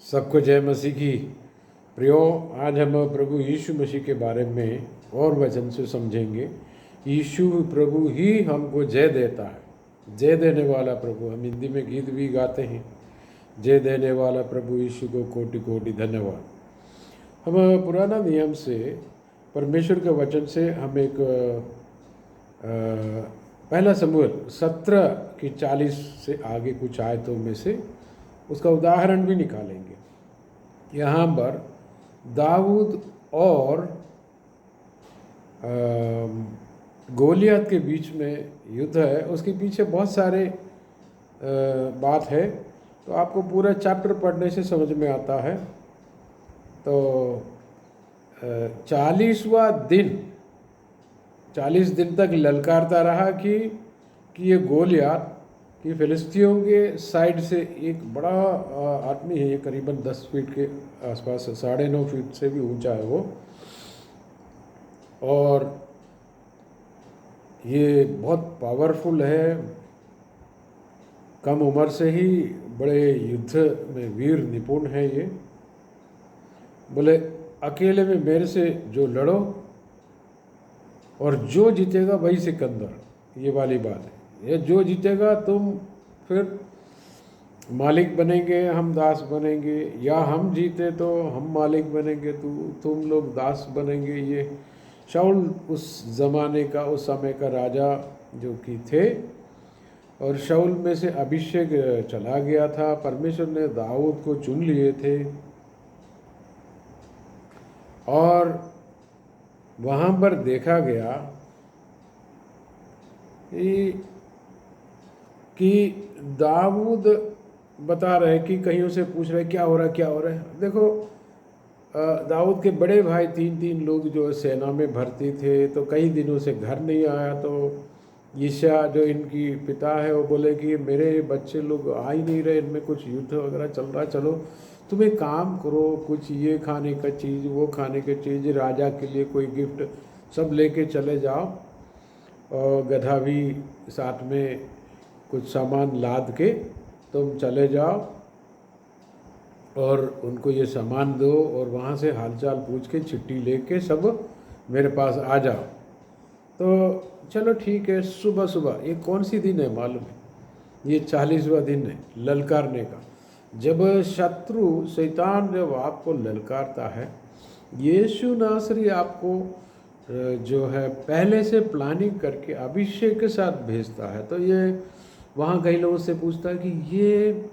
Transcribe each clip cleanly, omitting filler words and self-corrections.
सबको जय मसीह की। प्रियो, आज हम प्रभु यीशु मसीह के बारे में और वचन से समझेंगे। यीशु प्रभु ही हमको जय देता है, जय देने वाला प्रभु। हम हिंदी में गीत भी गाते हैं, जय देने वाला प्रभु यीशु को कोटि कोटि धन्यवाद। हम पुराना नियम से, परमेश्वर के वचन से हम एक पहला समूएल 17 की 40 से आगे कुछ आयतों में से उसका उदाहरण भी निकालेंगे। यहाँ पर दाऊद और गोलियत के बीच में युद्ध है। उसके पीछे बहुत सारे बात है, तो आपको पूरा चैप्टर पढ़ने से समझ में आता है। तो 40 दिन तक ललकारता रहा कि ये गोलियत कि फिलिस्तियों के साइड से एक बड़ा आदमी है, ये करीबन 10 फीट के आसपास, 9.5 फीट से भी ऊंचा है वो, और ये बहुत पावरफुल है। कम उम्र से ही बड़े युद्ध में वीर निपुण है ये। बोले अकेले में मेरे से जो लड़ो और जो जीतेगा वही सिकंदर, ये वाली बात है। ये जो जीतेगा तुम फिर मालिक बनेंगे, हम दास बनेंगे, या हम जीते तो हम मालिक बनेंगे, तुम लोग दास बनेंगे। ये शाऊल उस ज़माने का, उस समय का राजा जो कि थे, और शाऊल में से अभिषेक चला गया था। परमेश्वर ने दाऊद को चुन लिए थे, और वहाँ पर देखा गया कि दाऊद बता रहे कि कहीं उसे पूछ रहे क्या हो रहा है, क्या हो रहा है। देखो, दाऊद के बड़े भाई 3 लोग जो सेना में भर्ती थे, तो कई दिनों से घर नहीं आया। तो यिशा जो इनकी पिता है वो बोले कि मेरे बच्चे लोग आ ही नहीं रहे, इनमें कुछ युद्ध वगैरह चल रहा है, चलो तुम एक काम करो, कुछ ये खाने का चीज़, वो खाने की चीज़, राजा के लिए कोई गिफ्ट सब लेके चले जाओ, और गधा भी साथ में कुछ सामान लाद के तुम चले जाओ और उनको ये सामान दो, और वहाँ से हालचाल पूछ के चिट्ठी लेके सब मेरे पास आ जाओ। तो चलो ठीक है। सुबह सुबह, ये कौन सी दिन है मालूम है? ये 40वां दिन है ललकारने का। जब शत्रु शैतान जब आपको ललकारता है, यीशु नासरी आपको जो है पहले से प्लानिंग करके अभिषेक के साथ भेजता है। तो ये वहाँ कई लोगों से पूछता है कि ये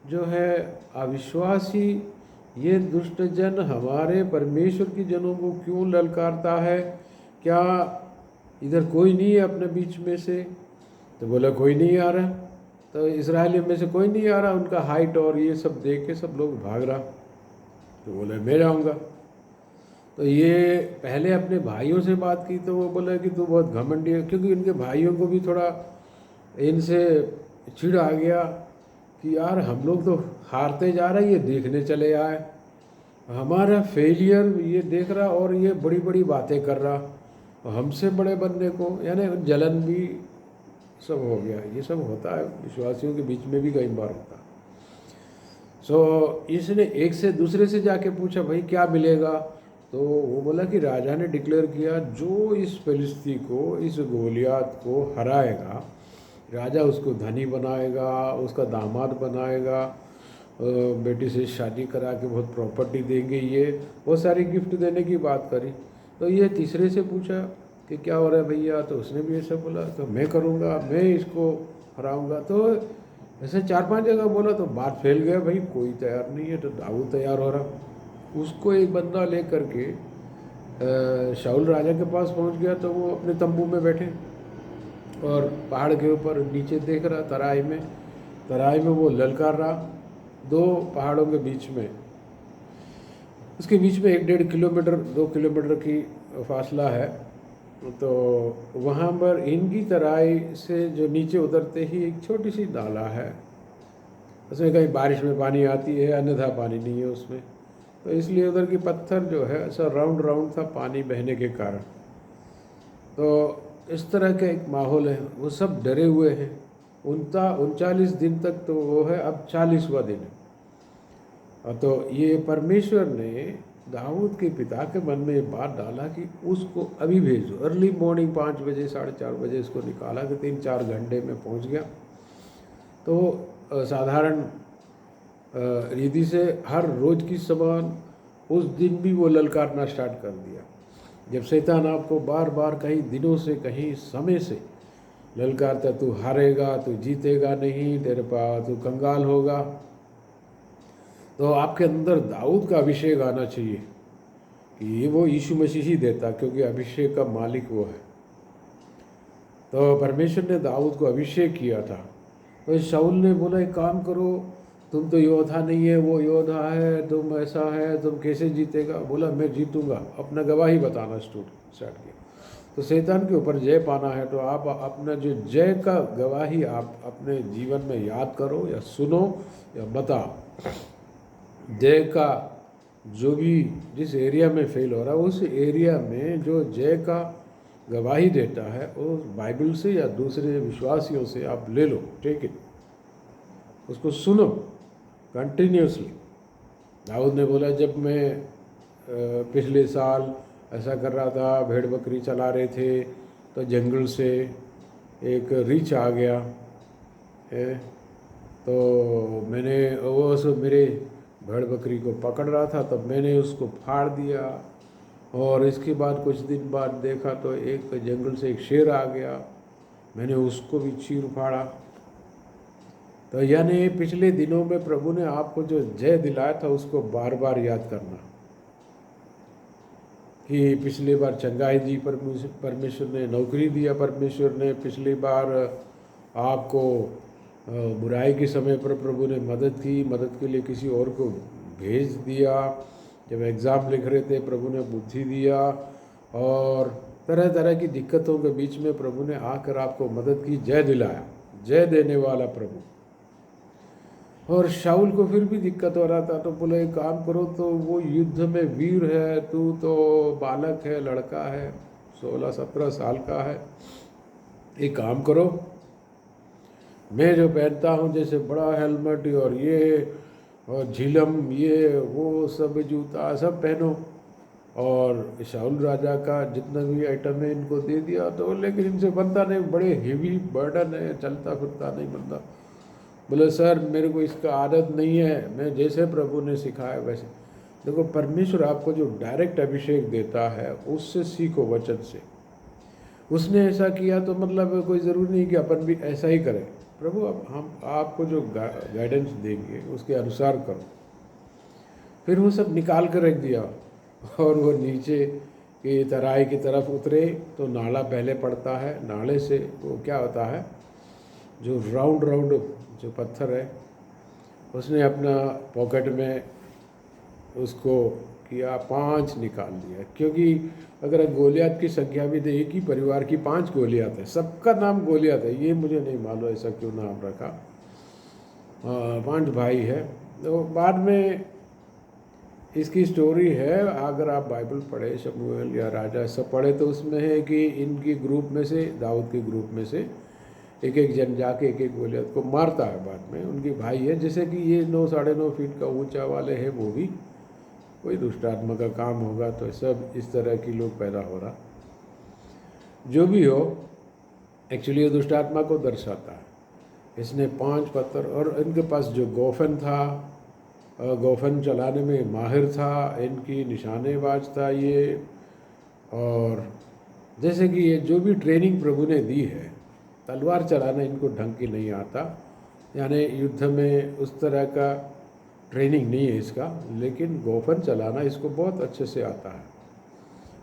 जो है अविश्वासी, ये दुष्ट जन हमारे परमेश्वर की जनों को क्यों ललकारता है? क्या इधर कोई नहीं है अपने बीच में से? तो बोला कोई नहीं आ रहा। तो इस्राएलियों में से कोई नहीं आ रहा। उनका हाइट और ये सब देख के सब लोग भाग रहा। तो बोले मैं जाऊँगा। तो ये पहले अपने भाइयों से बात की, तो वो बोले कि तू बहुत घमंडी है, क्योंकि उनके भाइयों को भी थोड़ा इनसे चिढ़ आ गया कि यार हम लोग तो हारते जा रहे हैं, ये देखने चले आए, हमारा फेलियर ये देख रहा और ये बड़ी बड़ी बातें कर रहा, हमसे बड़े बनने को, यानी जलन भी सब हो गया। ये सब होता है, विश्वासियों के बीच में भी कई बार होता है। सो इसने एक से दूसरे से जाके पूछा भाई क्या मिलेगा? तो वो बोला कि राजा ने डिक्लेयर किया जो इस फिलिस्ती को, इस गोलियत को हराएगा, राजा उसको धनी बनाएगा, उसका दामाद बनाएगा, बेटी से शादी करा के बहुत प्रॉपर्टी देंगे, ये बहुत सारी गिफ्ट देने की बात करी। तो ये तीसरे से पूछा कि क्या हो रहा है भैया? तो उसने भी ऐसा बोला, तो मैं करूँगा, मैं इसको हराऊँगा। तो ऐसे 4-5 जगह बोला, तो बात फैल गया, भाई कोई तैयार नहीं है। तो दाऊद तैयार हो रहा। उसको एक बंदा ले करके शाऊल राजा के पास पहुँच गया। तो वो अपने तंबू में बैठे और पहाड़ के ऊपर नीचे देख रहा, तराई में वो ललकार रहा, 2 पहाड़ों के बीच में। उसके बीच में 1-1.5 किलोमीटर, 2 किलोमीटर की फासला है। तो वहाँ पर इनकी तराई से जो नीचे उतरते ही एक छोटी सी नाला है। उसमें कहीं बारिश में पानी आती है, अन्यथा पानी नहीं है उसमें। तो इसलिए उधर की पत्थर जो है ऐसा राउंड राउंड था पानी बहने के कारण। तो इस तरह का एक माहौल है। वो सब डरे हुए हैं। 39 दिन तक तो वो है, अब 40वां दिन है। तो ये परमेश्वर ने दाऊद के पिता के मन में ये बात डाला कि उसको अभी भेजो। अर्ली मॉर्निंग 5 बजे 4:30 बजे इसको निकाला कि 3-4 घंटे में पहुंच गया। तो साधारण रीति से हर रोज़ की समान उस दिन भी वो ललकारना स्टार्ट कर दिया। जब शैतान आपको बार बार कहीं दिनों से कहीं समय से ललकारता, तू हारेगा, तू जीतेगा नहीं, तेरे पास तू कंगाल होगा, तो आपके अंदर दाऊद का अभिषेक आना चाहिए कि ये वो यीशु मसीह ही देता, क्योंकि अभिषेक का मालिक वो है। तो परमेश्वर ने दाऊद को अभिषेक किया था। तो शाऊल ने बोला एक काम करो, तुम तो योद्धा नहीं है, वो योद्धा है, तुम ऐसा है, तुम कैसे जीतेगा। बोला मैं जीतूंगा, अपना गवाही बताना स्टार्ट किया। तो शैतान के ऊपर जय पाना है तो आप अपना जो जय का गवाही आप अपने जीवन में याद करो या सुनो या बताओ। जय का जो भी जिस एरिया में फेल हो रहा है उस एरिया में जो जय का गवाही देता है वो बाइबल से या दूसरे विश्वासियों से आप ले लो, टेक इट, उसको सुनो कंटिन्यूसली। दाऊद ने बोला जब मैं पिछले साल ऐसा कर रहा था, भेड़ बकरी चला रहे थे, तो जंगल से एक रीछ आ गया है, तो मैंने वो सब मेरे भेड़ बकरी को पकड़ रहा था, तब मैंने उसको फाड़ दिया। और इसके बाद कुछ दिन बाद देखा तो एक जंगल से एक शेर आ गया, मैंने उसको भी चीर फाड़ा। तो यानी पिछले दिनों में प्रभु ने आपको जो जय दिलाया था उसको बार बार याद करना कि पिछली बार चंगाई दी परमेश्वर ने, नौकरी दिया परमेश्वर ने, पिछली बार आपको बुराई के समय पर प्रभु ने मदद की, मदद के लिए किसी और को भेज दिया। जब एग्ज़ाम लिख रहे थे प्रभु ने बुद्धि दिया, और तरह तरह की दिक्कतों के बीच में प्रभु ने आकर आपको मदद की, जय दिलाया, जय देने वाला प्रभु। और शाऊल को फिर भी दिक्कत हो रहा था, तो बोले एक काम करो, तो वो युद्ध में वीर है, तू तो बालक है, लड़का है, 16-17 साल का है, एक काम करो, मैं जो पहनता हूँ जैसे बड़ा हेलमेट और ये और झिलम ये वो सब जूता सब पहनो, और शाऊल राजा का जितना भी आइटम है इनको दे दिया। तो लेकिन इनसे बनता नहीं, बड़े हेवी बर्डन है, चलता फिरता नहीं बनता। बोले सर मेरे को इसका आदत नहीं है, मैं जैसे प्रभु ने सिखाया वैसे। देखो परमेश्वर आपको जो डायरेक्ट अभिषेक देता है उससे सीखो, वचन से। उसने ऐसा किया तो मतलब कोई ज़रूरी नहीं कि अपन भी ऐसा ही करें। प्रभु अब हम आपको जो गाइडेंस देंगे उसके अनुसार करो। फिर वो सब निकाल कर रख दिया, और वो नीचे की तराई की तरफ उतरे तो नाला पहले पड़ता है, नाले से वो क्या होता है जो राउंड राउंड जो पत्थर है, उसने अपना पॉकेट में उसको किया, 5 निकाल दिया। क्योंकि अगर गोलियात की संख्या भी तो एक ही परिवार की 5 गोलियात है, सबका नाम गोलियात है, ये मुझे नहीं मालूम ऐसा क्यों नाम रखा। 5 भाई है। तो बाद में इसकी स्टोरी है, अगर आप बाइबल पढ़े, शमूएल या राजा सब पढ़े, तो उसमें है कि इनकी ग्रुप में से, दाऊद के ग्रुप में से एक एक जन जाके एक एक गोलियत को मारता है। बाद में उनके भाई है, जैसे कि ये 9-9.5 फीट का ऊंचा वाले है, वो भी कोई दुष्ट आत्मा का काम होगा। तो सब इस तरह की लोग पैदा हो रहा, जो भी हो एक्चुअली ये दुष्ट आत्मा को दर्शाता है। इसने 5 पत्थर, और इनके पास जो गोफन था, गोफन चलाने में माहिर था, इनकी निशानेबाज था ये। और जैसे कि ये जो भी ट्रेनिंग प्रभु ने दी है, तलवार चलाना इनको ढंग की नहीं आता, यानी युद्ध में उस तरह का ट्रेनिंग नहीं है इसका, लेकिन गोफन चलाना इसको बहुत अच्छे से आता है।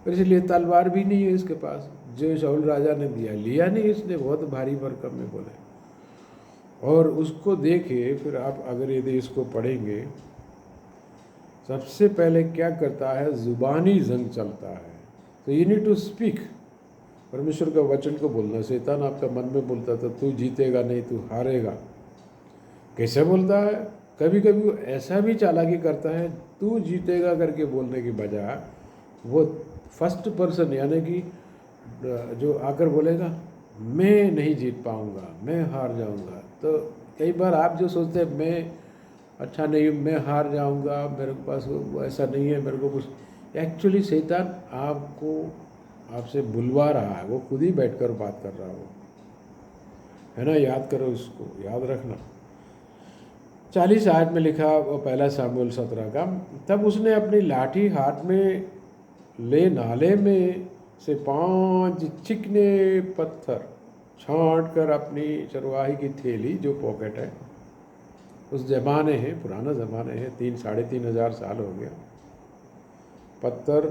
और इसलिए तलवार भी नहीं है इसके पास, जो शाऊल राजा ने दिया, लिया नहीं इसने, बहुत भारी भरकम में बोले। और उसको देखे फिर आप अगर यदि इसको पढ़ेंगे, सबसे पहले क्या करता है, ज़ुबानी जंग चलता है। तो यू नीड टू स्पीक, परमेश्वर का वचन को बोलना। शैतान आपका मन में बोलता था तू जीतेगा नहीं, तू हारेगा। कैसे बोलता है, कभी कभी वो ऐसा भी चालाकी करता है, तू जीतेगा करके बोलने की बजाय वो फर्स्ट पर्सन यानी कि जो आकर बोलेगा मैं नहीं जीत पाऊँगा, मैं हार जाऊँगा। तो कई बार आप जो सोचते हैं मैं अच्छा नहीं मैं हार जाऊंगा, मेरे पास वो ऐसा नहीं है, मेरे को कुछ। एक्चुअली शैतान आपको आपसे बुलवा रहा है, वो खुद ही बैठकर बात कर रहा है, वो है ना। याद करो, इसको याद रखना। 40 आयत में लिखा, वो पहला सामुएल 17 का, तब उसने अपनी लाठी हाथ में ले नाले में से 5 चिकने पत्थर छांट कर अपनी चरवाही की थैली, जो पॉकेट है, उस ज़माने है, पुराना ज़माने है, 3-3.5 हज़ार साल हो गया, पत्थर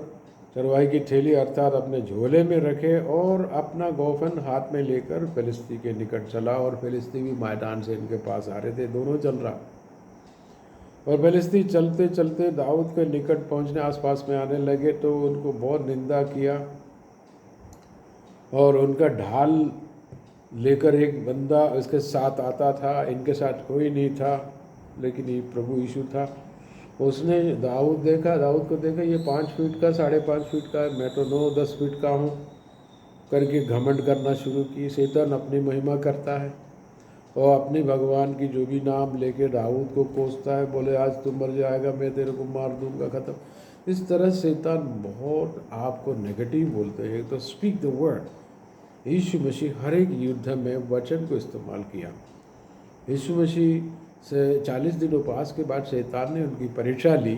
चरवाही की थैली अर्थात अपने झोले में रखे और अपना गोफन हाथ में लेकर फिलिस्ती के निकट चला। और फिलिस्ती भी मैदान से इनके पास आ रहे थे, दोनों चल रहा। और फिलिस्ती चलते चलते दाऊद के निकट पहुंचने आसपास में आने लगे तो उनको बहुत निंदा किया। और उनका ढाल लेकर एक बंदा इसके साथ आता था, इनके साथ कोई नहीं था, लेकिन ये प्रभु यीशु था। उसने दाऊद को देखा, ये 5 फीट का, 5.5 फीट का है, मैं तो 9-10 फीट का हूँ करके घमंड करना शुरू की। शैतान अपनी महिमा करता है और अपने भगवान की जो भी नाम लेके दाऊद को कोसता है, बोले आज तू मर जाएगा, मैं तेरे को मार दूंगा, ख़त्म। इस तरह शैतान बहुत आपको नेगेटिव बोलते हैं। तो स्पीक द वर्ड। यीशु मसीह हर एक युद्ध में वचन को इस्तेमाल किया। यीशु मसीह से 40 दिन उपवास के बाद शैतान ने उनकी परीक्षा ली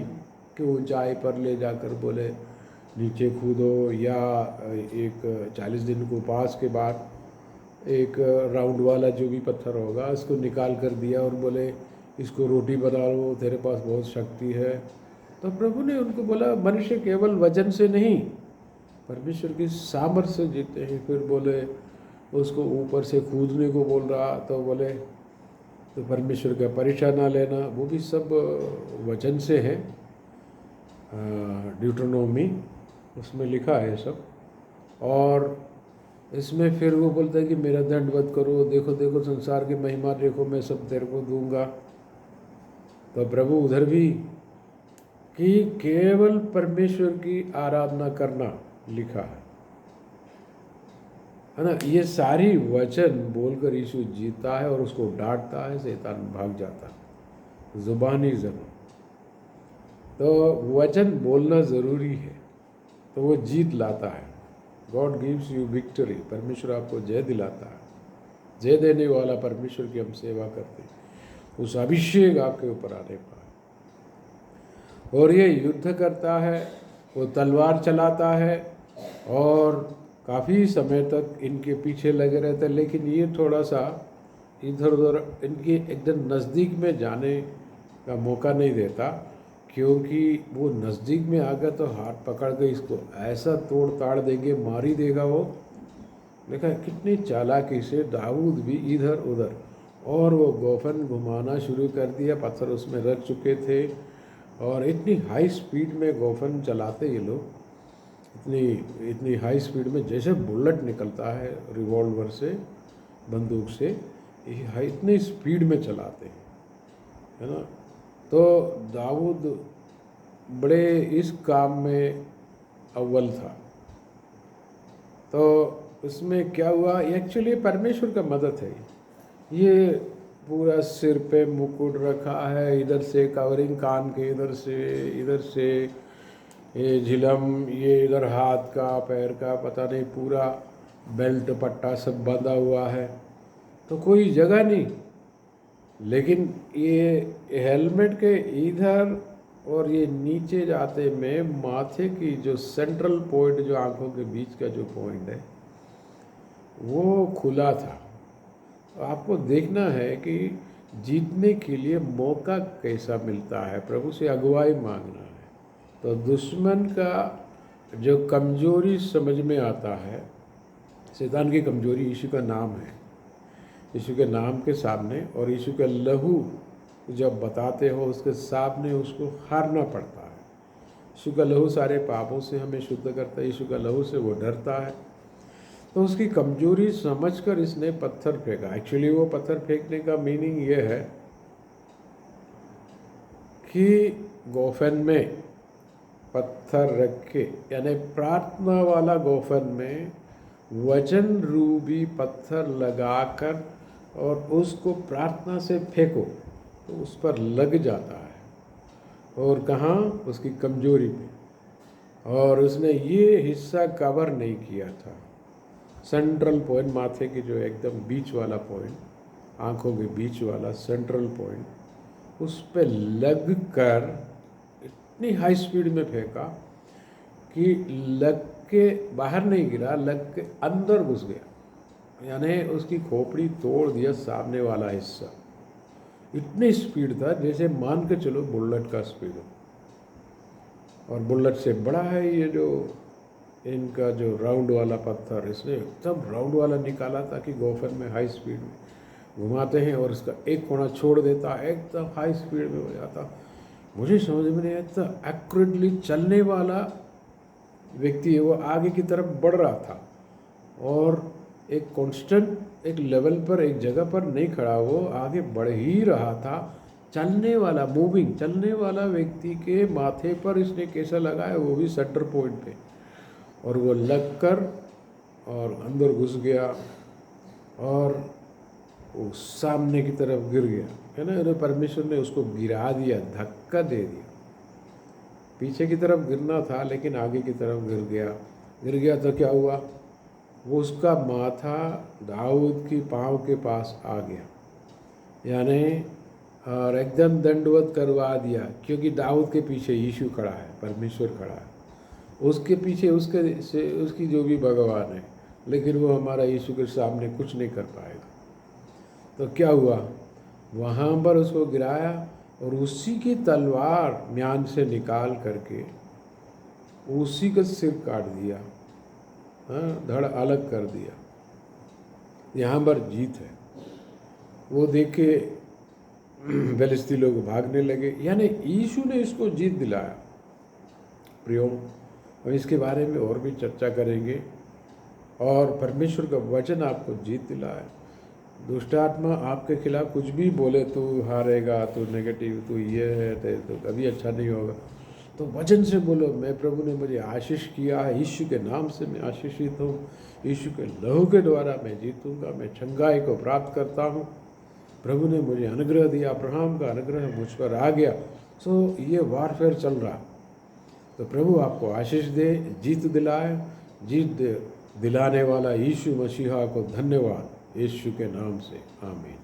कि ऊंचाई पर ले जाकर बोले नीचे कूदो, या एक 40 दिन के उपवास के बाद एक राउंड वाला जो भी पत्थर होगा इसको निकाल कर दिया और बोले इसको रोटी बना लो, तेरे पास बहुत शक्ति है। तो प्रभु ने उनको बोला मनुष्य केवल वजन से नहीं, परमेश्वर की सामर्थ्य से जीते हैं। फिर बोले उसको ऊपर से कूदने को बोल रहा, तो बोले तो परमेश्वर का परीक्षा ना लेना, वो भी सब वचन से है। ड्यूटरनोमी उसमें लिखा है सब। और इसमें फिर वो बोलता है कि मेरा दंडवत करो, देखो देखो संसार की महिमा देखो, मैं सब तेरे को दूंगा। तो प्रभु उधर भी कि केवल परमेश्वर की आराधना करना लिखा है ना। ये सारी वचन बोलकर यीशु जीता है और उसको डांटता है, शैतान भाग जाता है। जुबानी जरूर, तो वचन बोलना ज़रूरी है, तो वो जीत लाता है। गॉड गिव्स यू विक्ट्री, परमेश्वर आपको जय दिलाता है। जय देने वाला परमेश्वर की हम सेवा करते हैं, उस अभिषेक आपके ऊपर आने पाए। और ये युद्ध करता है, वो तलवार चलाता है और काफ़ी समय तक इनके पीछे लगे रहते हैं, लेकिन ये थोड़ा सा इधर उधर इनके एकदम नज़दीक में जाने का मौका नहीं देता, क्योंकि वो नज़दीक में आ गया तो हाथ पकड़ के इसको ऐसा तोड़ ताड़ देंगे, मार ही देगा वो। देखा कितनी चालाकी से दाऊद भी इधर उधर, और वो गोफन घुमाना शुरू कर दिया, पत्थर उसमें रख चुके थे। और इतनी हाई स्पीड में गोफन चलाते ये लोग, इतनी हाई स्पीड में, जैसे बुलेट निकलता है रिवॉल्वर से, बंदूक से, इतनी स्पीड में चलाते हैं, है ना। तो दाऊद बड़े इस काम में अव्वल था। तो इसमें क्या हुआ, एक्चुअली परमेश्वर का मदद है। ये पूरा सिर पे मुकुट रखा है, इधर से कवरिंग कान के, इधर से ये झिलम, ये इधर हाथ का पैर का पता नहीं, पूरा बेल्ट पट्टा सब बंधा हुआ है, तो कोई जगह नहीं। लेकिन ये हेलमेट के इधर और ये नीचे जाते में माथे की जो सेंट्रल पॉइंट, जो आंखों के बीच का जो पॉइंट है, वो खुला था। आपको देखना है कि जीतने के लिए मौका कैसा मिलता है, प्रभु से अगुवाई मांगना है। तो दुश्मन का जो कमजोरी समझ में आता है, शैतान की कमजोरी यीशु का नाम है, यीशु के नाम के सामने और यीशु का लहू जब बताते हो उसके सामने उसको हारना पड़ता है। यीशु का लहू सारे पापों से हमें शुद्ध करता है, यीशु का लहू से वो डरता है। तो उसकी कमजोरी समझकर इसने पत्थर फेंका। एक्चुअली वो पत्थर फेंकने का मीनिंग ये है कि गोफन में पत्थर रख के, यानी प्रार्थना वाला गोफन में वचन रूपी पत्थर लगाकर और उसको प्रार्थना से फेंको। तो उस पर लग जाता है। और कहाँ? उसकी कमजोरी पे। और उसने ये हिस्सा कवर नहीं किया था, सेंट्रल पॉइंट, माथे की जो एकदम बीच वाला पॉइंट, आंखों के बीच वाला सेंट्रल पॉइंट, उस पे लग कर इतनी हाई स्पीड में फेंका कि लग के बाहर नहीं गिरा, लग के अंदर घुस गया, यानी उसकी खोपड़ी तोड़ दिया सामने वाला हिस्सा। इतनी स्पीड था जैसे मान के चलो बुलेट का स्पीड हो। और बुलेट से बड़ा है ये जो इनका जो राउंड वाला पत्थर, इसने एकदम राउंड वाला निकाला ताकि गोफर में हाई स्पीड में घुमाते हैं और इसका एक कोना छोड़ देता, एकदम हाई स्पीड में हो जाता। मुझे समझ में नहीं आता, एक्यूरेटली चलने वाला व्यक्ति है वो आगे की तरफ बढ़ रहा था और एक कांस्टेंट एक लेवल पर एक जगह पर नहीं खड़ा, वो आगे बढ़ ही रहा था। चलने वाला, मूविंग चलने वाला व्यक्ति के माथे पर इसने कैसा लगाया, वो भी सेंटर पॉइंट पे, और वो लग कर और अंदर घुस गया और वो सामने की तरफ गिर गया, है ना। परमेश्वर ने उसको गिरा दिया, धक्का दे दिया। पीछे की तरफ गिरना था लेकिन आगे की तरफ गिर गया तो क्या हुआ, वो उसका माथा दाऊद की पाँव के पास आ गया, यानी और एकदम दंडवत करवा दिया, क्योंकि दाऊद के पीछे यीशु खड़ा है, परमेश्वर खड़ा है, उसके पीछे उसकी जो भी भगवान है, लेकिन वो हमारा यीशु के सामने कुछ नहीं कर पाएगा। तो क्या हुआ, वहाँ पर उसको गिराया और उसी की तलवार म्यान से निकाल करके उसी का सिर काट दिया, हाँ, धड़ अलग कर दिया। यहाँ पर जीत है। वो देख के फिलिस्ती लोग भागने लगे, यानी यीशु ने इसको जीत दिलाया। प्रियो, हम इसके बारे में और भी चर्चा करेंगे। और परमेश्वर का वचन आपको जीत दिलाया। दुष्ट आत्मा आपके खिलाफ कुछ भी बोले, तू हारेगा, तू नेगेटिव, तू ये है, तो कभी अच्छा नहीं होगा, तो वचन से बोलो, मैं प्रभु ने मुझे आशीष किया है, यीशु के नाम से मैं आशीषित हूँ, यीशु के लहू के द्वारा मैं जीतूँगा, मैं चंगाई को प्राप्त करता हूँ, प्रभु ने मुझे अनुग्रह दिया, अब्राहम का अनुग्रह मुझ पर आ गया। सो ये वारफेयर चल रहा, तो प्रभु आपको आशीष दे, जीत दिलाए। जीत दिलाने वाला यीशु मसीहा को धन्यवाद, यीशु के नाम से, आमीन।